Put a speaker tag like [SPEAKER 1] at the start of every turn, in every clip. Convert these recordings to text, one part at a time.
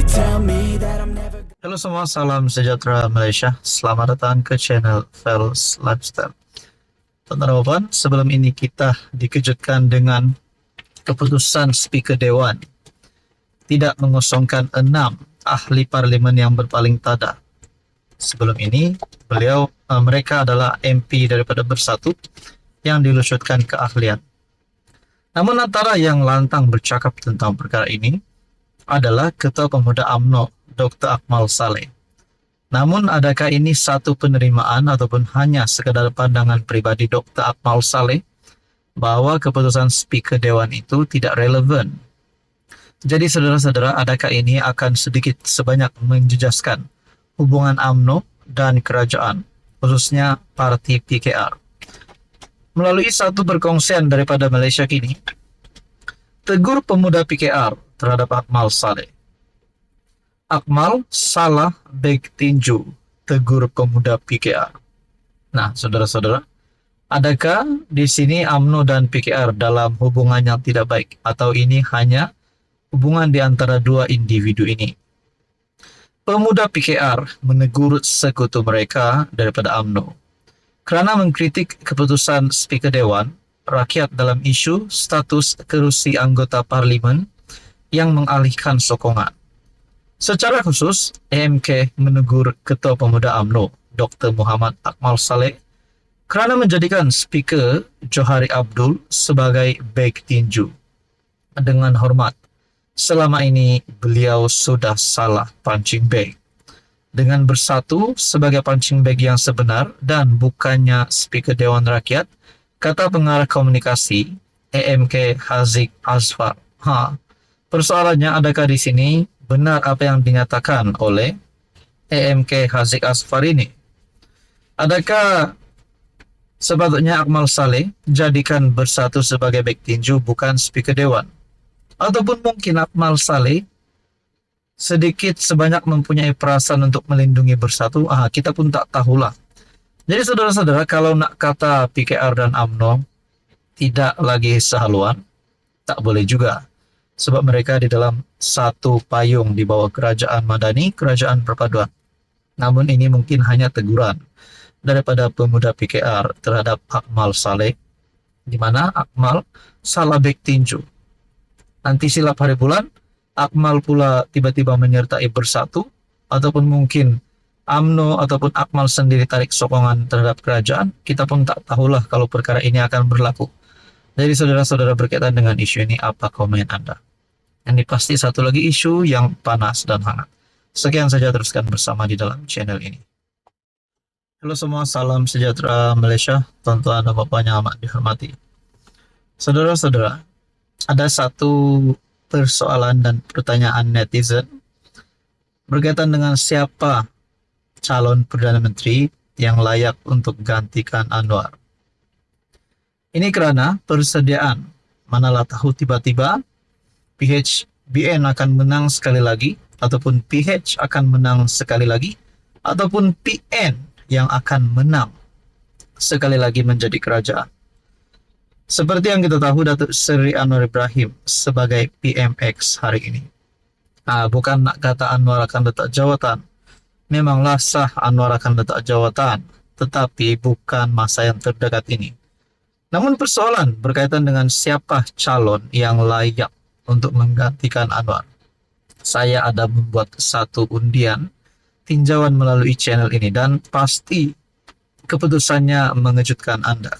[SPEAKER 1] They tell me that I'm never.
[SPEAKER 2] Halo semua, salam sejahtera Malaysia. Selamat datang ke channel Fels Lifestyle. Tuan-tuan, sebelum ini kita dikejutkan dengan keputusan Speaker Dewan tidak mengosongkan 6 ahli parlimen yang berpaling tada. Sebelum ini, mereka adalah MP daripada Bersatu yang dilusutkan keahlian. Namun antara yang lantang bercakap tentang perkara ini adalah Ketua Pemuda UMNO, Dr. Akmal Saleh. Namun adakah ini satu penerimaan ataupun hanya sekadar pandangan pribadi Dr. Akmal Saleh bahwa keputusan Speaker Dewan itu tidak relevan? Jadi saudara-saudara, adakah ini akan sedikit sebanyak menjejaskan hubungan UMNO dan kerajaan, khususnya parti PKR? Melalui satu perkongsian daripada Malaysia Kini, tegur pemuda PKR terhadap Akmal Saleh. Akmal salah beg tinju, tegur pemuda PKR. Nah, saudara-saudara, adakah di sini UMNO dan PKR dalam hubungan yang tidak baik, atau ini hanya hubungan di antara dua individu ini? Pemuda PKR menegur sekutu mereka daripada UMNO kerana mengkritik keputusan Speaker Dewan Rakyat dalam isu status kerusi anggota parlimen yang mengalihkan sokongan. Secara khusus, AMK menegur Ketua Pemuda UMNO, Dr. Muhammad Akmal Saleh, kerana menjadikan Speaker Johari Abdul sebagai beg tinju. Dengan hormat, selama ini beliau sudah salah pancing beg. Dengan Bersatu sebagai pancing beg yang sebenar dan bukannya Speaker Dewan Rakyat, kata pengarah komunikasi AMK Haziq Asfar. Persoalannya, adakah di sini benar apa yang dinyatakan oleh AMK Haziq Asfar ini? Adakah sepatutnya Akmal Saleh jadikan Bersatu sebagai beg tinju bukan Speaker Dewan? Ataupun mungkin Akmal Saleh sedikit sebanyak mempunyai perasaan untuk melindungi Bersatu? Kita pun tak tahulah. Jadi saudara-saudara, kalau nak kata PKR dan UMNO tidak lagi sehaluan, tak boleh juga. Sebab mereka di dalam satu payung di bawah kerajaan madani, kerajaan perpaduan. Namun ini mungkin hanya teguran daripada pemuda PKR terhadap Akmal Saleh, di mana Akmal salah beg tinju. Nanti silap hari bulan, Akmal pula tiba-tiba menyertai Bersatu, ataupun mungkin UMNO ataupun Akmal sendiri tarik sokongan terhadap kerajaan. Kita pun tak tahulah kalau perkara ini akan berlaku. Jadi saudara-saudara, berkaitan dengan isu ini, apa komen Anda? Yang pasti satu lagi isu yang panas dan hangat. Sekian saja, teruskan bersama di dalam channel ini. Halo semua, salam sejahtera Malaysia, tuan-tuan dan bapaknya amat dihormati. Saudara-saudara, ada satu persoalan dan pertanyaan netizen berkaitan dengan siapa calon Perdana Menteri yang layak untuk gantikan Anwar. Ini kerana persediaan, manalah tahu tiba-tiba PHBN akan menang sekali lagi, ataupun PH akan menang sekali lagi, ataupun PN yang akan menang sekali lagi menjadi kerajaan. Seperti yang kita tahu, Datuk Seri Anwar Ibrahim sebagai PMX hari ini. Bukan nak kata Anwar akan letak jawatan. Memanglah sah Anwar akan letak jawatan, tetapi bukan masa yang terdekat ini. Namun persoalan berkaitan dengan siapa calon yang layak untuk menggantikan Anwar. Saya ada membuat satu undian tinjauan melalui channel ini dan pasti keputusannya mengejutkan Anda.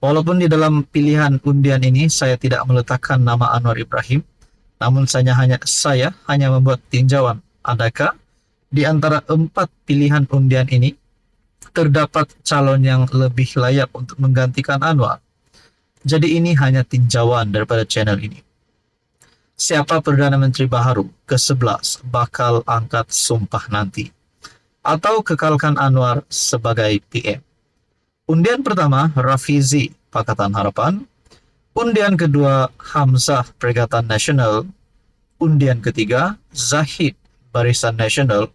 [SPEAKER 2] Walaupun di dalam pilihan undian ini saya tidak meletakkan nama Anwar Ibrahim, namun saya hanya membuat tinjauan. Adakah di antara 4 pilihan undian ini terdapat calon yang lebih layak untuk menggantikan Anwar? Jadi ini hanya tinjauan daripada channel ini. Siapa Perdana Menteri baharu ke-11 bakal angkat sumpah nanti? Atau kekalkan Anwar sebagai PM? Undian pertama, Rafizi, Pakatan Harapan. Undian kedua, Hamzah, Perikatan Nasional. Undian ketiga, Zahid, Barisan Nasional.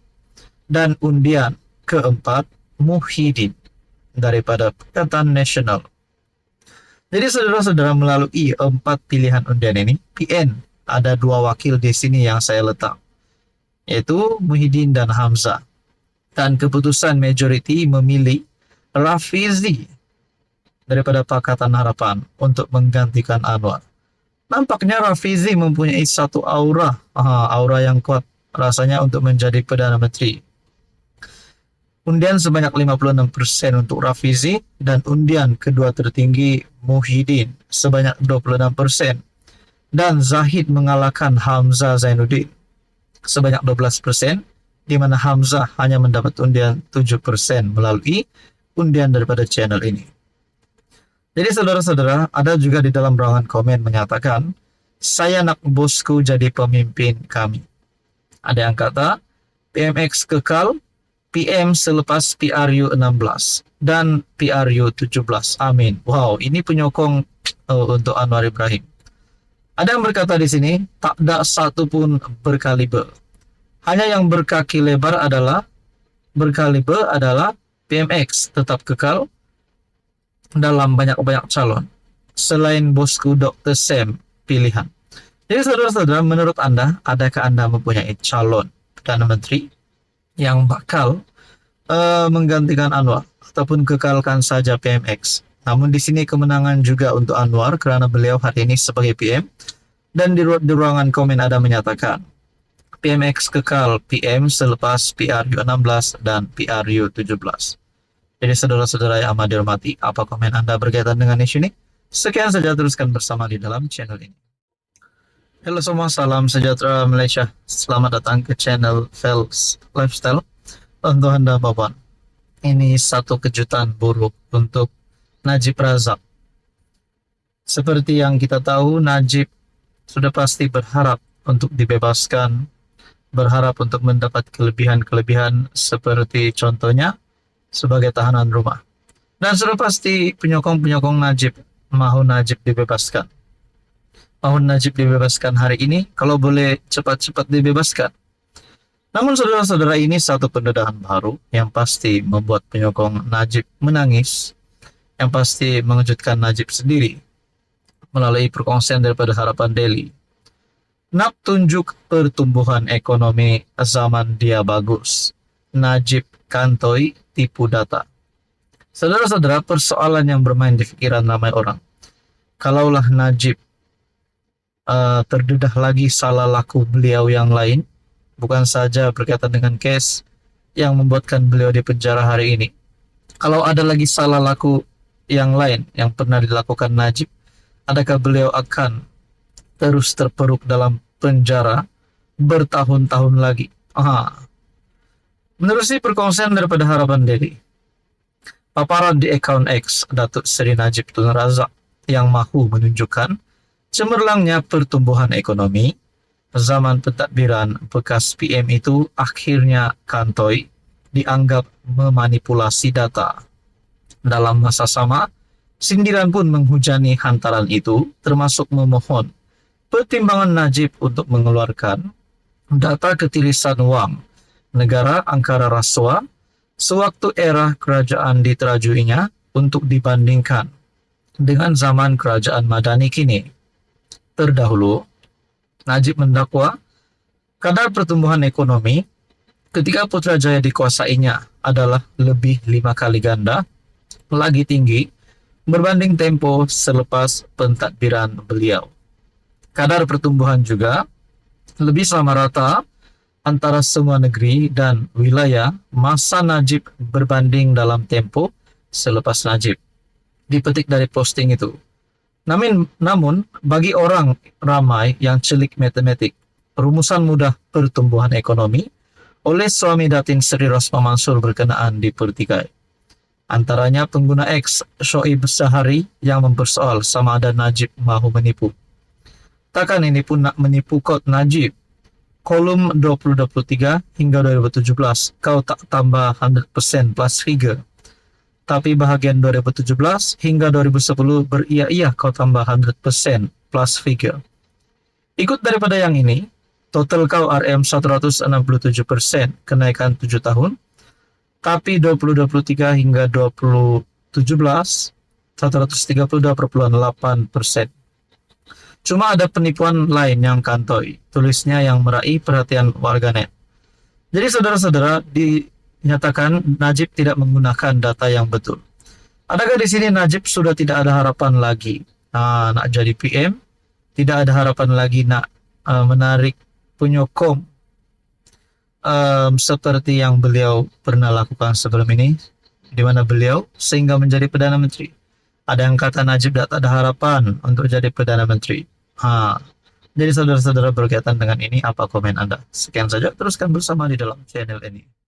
[SPEAKER 2] Dan undian keempat, Muhyiddin daripada Perikatan Nasional. Jadi saudara-saudara, melalui 4 pilihan undian ini, PN ada 2 wakil di sini yang saya letak. yaitu Muhyiddin dan Hamzah. Dan keputusan majority memilih Rafizi daripada Pakatan Harapan untuk menggantikan Anwar. Nampaknya Rafizi mempunyai satu aura yang kuat rasanya untuk menjadi Perdana Menteri. Undian sebanyak 56% untuk Rafizi dan undian kedua tertinggi Muhyiddin sebanyak 26%. Dan Zahid mengalahkan Hamzah Zainuddin sebanyak 12%, di mana Hamzah hanya mendapat undian 7% melalui undian daripada channel ini. Jadi saudara-saudara, ada juga di dalam ruangan komen menyatakan, saya nak bosku jadi pemimpin kami. Ada yang kata, PMX kekal, PM selepas PRU 16 dan PRU 17. Amin. Wow, ini penyokong untuk Anwar Ibrahim. Ada yang berkata di sini, tak ada satu pun berkaliber. Hanya yang berkaliber adalah PMX tetap kekal dalam banyak-banyak calon. Selain bosku Dr. Sam pilihan. Jadi saudara-saudara, menurut Anda, adakah Anda mempunyai calon Perdana Menteri yang bakal menggantikan Anwar ataupun kekalkan saja PMX? Namun di sini kemenangan juga untuk Anwar karena beliau hari ini sebagai PM. Dan di ruangan komen ada menyatakan PMX kekal PM selepas PRU 16 dan PRU 17. Jadi saudara-saudara yang amat dihormati, apa komen Anda berkaitan dengan isu ini? Sekian saja, teruskan bersama di dalam channel ini. Halo semua, salam sejahtera Malaysia. Selamat datang ke channel Fels Lifestyle. Untuk Anda Bapak, ini satu kejutan buruk untuk Najib Razak. Seperti yang kita tahu, Najib sudah pasti berharap untuk dibebaskan, berharap untuk mendapat kelebihan-kelebihan seperti contohnya sebagai tahanan rumah. Dan sudah pasti penyokong-penyokong Najib mahu Najib dibebaskan. Mahu Najib dibebaskan hari ini, kalau boleh cepat-cepat dibebaskan. Namun saudara-saudara, ini satu pendedahan baru yang pasti membuat penyokong Najib menangis, yang pasti mengejutkan Najib sendiri melalui perkongsian daripada Harapan Daily. Nak tunjuk pertumbuhan ekonomi zaman dia bagus. Najib kantoi tipu data. Saudara-saudara, persoalan yang bermain di pikiran ramai orang. Kalaulah Najib terdedah lagi salah laku beliau yang lain, bukan saja berkaitan dengan case yang membuatkan beliau di penjara hari ini. Kalau ada lagi salah laku yang lain yang pernah dilakukan Najib, adakah beliau akan terus terperuk dalam penjara bertahun-tahun lagi? Menerusi perkongsian daripada Harapan Daily, paparan di akun X Datuk Seri Najib Tun Razak yang mahu menunjukkan cemerlangnya pertumbuhan ekonomi zaman pentadbiran bekas PM itu akhirnya kantoi dianggap memanipulasi data. Dalam masa sama, sindiran pun menghujani hantaran itu, termasuk memohon pertimbangan Najib untuk mengeluarkan data ketirisan wang negara angkara rasuah sewaktu era kerajaan diterajuinya untuk dibandingkan dengan zaman kerajaan Madani kini. Terdahulu, Najib mendakwa kadar pertumbuhan ekonomi ketika Putrajaya dikuasainya adalah lebih 5 kali ganda lagi tinggi berbanding tempo selepas pentadbiran beliau. Kadar pertumbuhan juga lebih sama rata antara semua negeri dan wilayah masa Najib berbanding dalam tempo selepas Najib. Dipetik dari posting itu. Namun, bagi orang ramai yang celik matematik, rumusan mudah pertumbuhan ekonomi oleh suami Datin Seri Rosma Mansur berkenaan dipertikai. Antaranya pengguna X Shoaib Sahari yang mempersoal sama ada Najib mahu menipu. Takkan ini pun nak menipu kod Najib? Kolom 2023 hingga 2017 kau tak tambah 100% plus figure. Tapi bahagian 2017 hingga 2010 beria-ia kau tambah 100% plus figure. Ikut daripada yang ini, total kau RM 167% kenaikan 7 tahun. Tapi 2023 hingga 2017 132,8%. Cuma ada penipuan lain yang kantoi, tulisnya yang meraih perhatian warganet. Jadi saudara-saudara, dinyatakan Najib tidak menggunakan data yang betul. Adakah di sini Najib sudah tidak ada harapan lagi nak jadi PM? Tidak ada harapan lagi nak menarik penyokong seperti yang beliau pernah lakukan sebelum ini, di mana beliau sehingga menjadi Perdana Menteri. Ada yang kata Najib tak ada harapan untuk jadi Perdana Menteri. Jadi saudara-saudara, berkaitan dengan ini, apa komen Anda? Sekian saja, teruskan bersama di dalam channel ini.